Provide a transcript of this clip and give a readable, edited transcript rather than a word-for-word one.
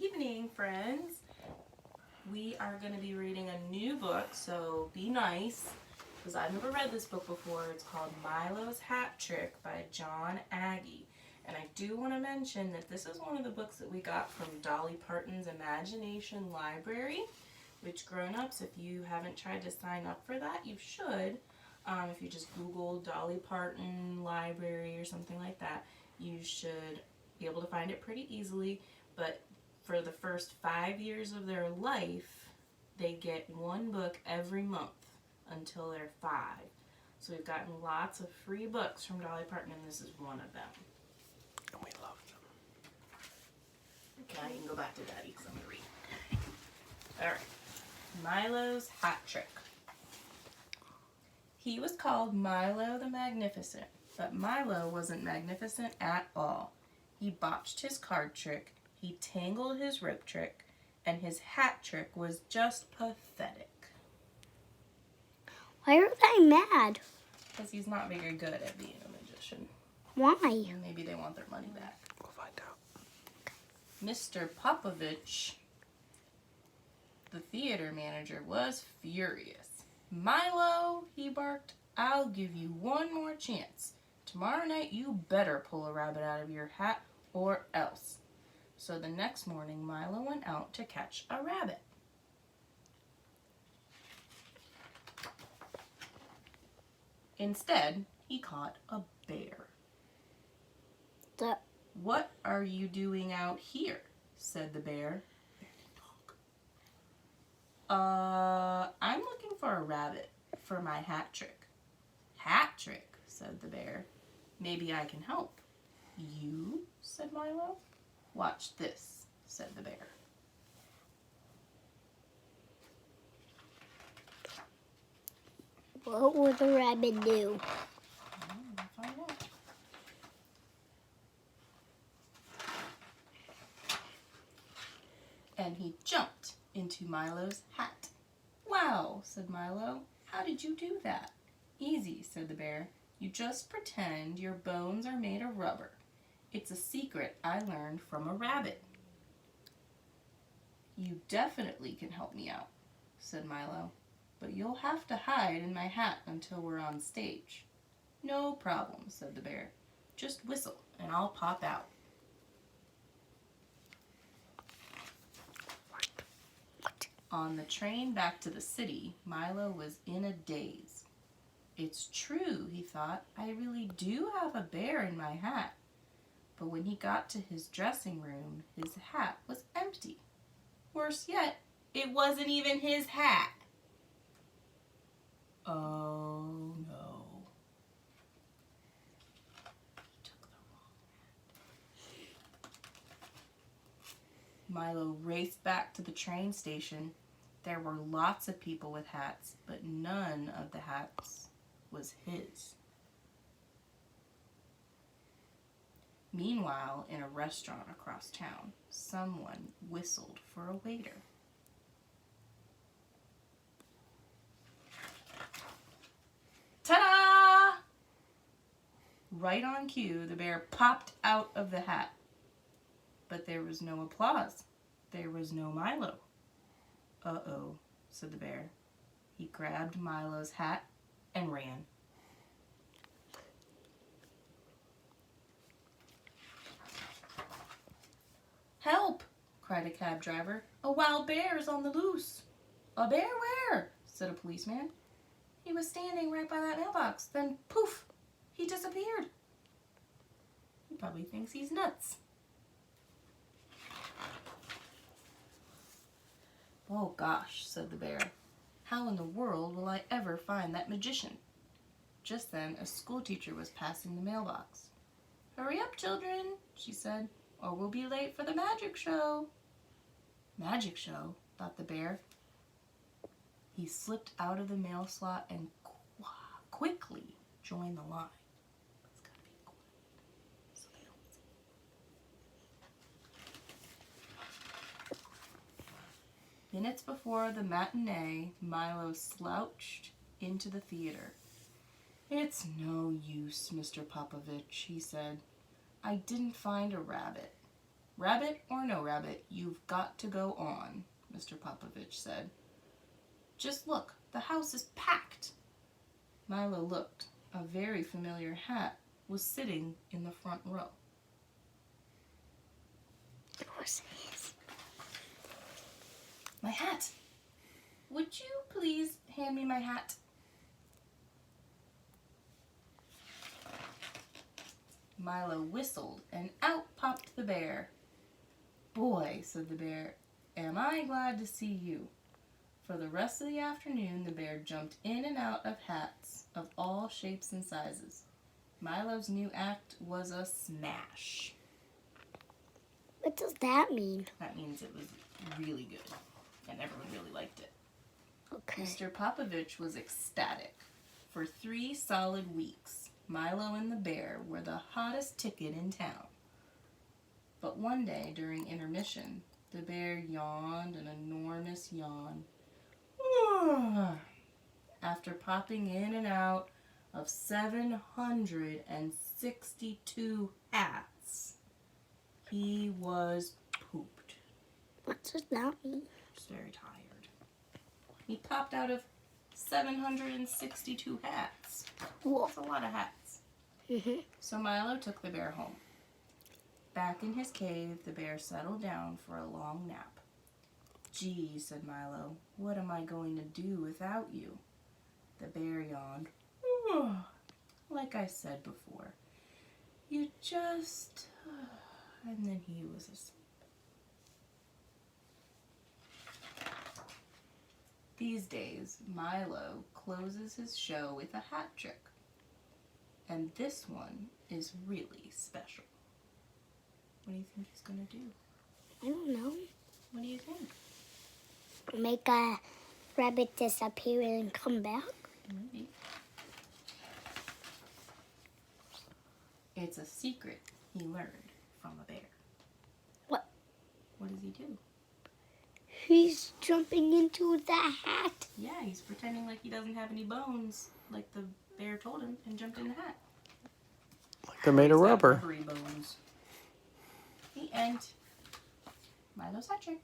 evening, friends. We are going to be reading a new book, so be nice, because I've never read this book before. It's called Milo's Hat Trick by John Agee. And I do want to mention that this is one of the books that we got from Dolly Parton's Imagination Library, which grown-ups, if you haven't tried to sign up for that, you should. If you just Google Dolly Parton Library or something like that, you should be able to find it pretty easily. But for the first 5 years of their life, they get one book every month until they're 5. So we've gotten lots of free books from Dolly Parton, and this is one of them. And we love them. Okay, you can go back to Daddy because I'm going to read. Alright. Milo's Hat Trick. He was called Milo the Magnificent, but Milo wasn't magnificent at all. He botched his card trick, he tangled his rope trick, and his hat trick was just pathetic. Why are they mad? Because he's not very good at being a magician. Why? Maybe they want their money back. We'll find out. Mr. Popovich, the theater manager, was furious. Milo, he barked, I'll give you one more chance. Tomorrow night you better pull a rabbit out of your hat or else. So the next morning Milo went out to catch a rabbit. Instead, he caught a bear. What are you doing out here? Said the bear. I'm looking for a rabbit for my hat trick. Hat trick, said the bear. Maybe I can help. You? Said Milo. Watch this, said the bear. What would the rabbit do? We'll find out. And he jumped into Milo's hat. Wow, said Milo. How did you do that? Easy, said the bear. You just pretend your bones are made of rubber. It's a secret I learned from a rabbit. You definitely can help me out, said Milo. But you'll have to hide in my hat until we're on stage. No problem, said the bear. Just whistle and I'll pop out. On the train back to the city, Milo was in a daze. It's true, he thought. I really do have a bear in my hat. But when he got to his dressing room, his hat was empty. Worse yet, it wasn't even his hat. Oh no. He took the wrong hat. Milo raced back to the train station. There were lots of people with hats, but none of the hats was his. Meanwhile, in a restaurant across town, someone whistled for a waiter. Ta-da! Right on cue, the bear popped out of the hat. But there was no applause. There was no Milo. Uh-oh, said the bear. He grabbed Milo's hat and ran. Help! Cried a cab driver. A wild bear is on the loose. A bear where? Said a policeman. He was standing right by that mailbox. Then, poof, he disappeared. He probably thinks he's nuts. Oh gosh, said the bear. How in the world will I ever find that magician? Just then, a schoolteacher was passing the mailbox. Hurry up, children, she said, or we'll be late for the magic show. Magic show, thought the bear. He slipped out of the mail slot and quickly joined the line. It's gotta be quiet so they don't see. Minutes before the matinee, Milo slouched into the theater. It's no use, Mr. Popovich, he said. I didn't find a rabbit. Rabbit or no rabbit, you've got to go on, Mr. Popovich said. Just look, the house is packed. Milo looked. A very familiar hat was sitting in the front row. What's this? My hat! Would you please hand me my hat? Milo whistled, and out popped the bear. Boy, said the bear, am I glad to see you. For the rest of the afternoon, the bear jumped in and out of hats of all shapes and sizes. Milo's new act was a smash. What does that mean? That means it was really good, and everyone really liked it. Okay. Mr. Popovich was ecstatic. For 3 solid weeks, Milo and the bear were the hottest ticket in town. But one day, during intermission, the bear yawned an enormous yawn. After popping in and out of 762 hats, he was pooped. What does that mean? Just very tired. He popped out of 762 hats. Whoa. That's a lot of hats. Mm-hmm. So Milo took the bear home. Back in his cave, the bear settled down for a long nap. Gee, said Milo, what am I going to do without you? The bear yawned. Like I said before, you just... And then he was asleep. These days, Milo closes his show with a hat trick. And this one is really special. What do you think he's going to do? I don't know. What do you think? Make a rabbit disappear and come back? Maybe. It's a secret he learned from a bear. What? What does he do? He's jumping into the hat. Yeah, he's pretending like he doesn't have any bones, like the bear told him, and jumped in the hat. Like they're made of He's got rubber. rubbery bones. The end. Milo's hat trick.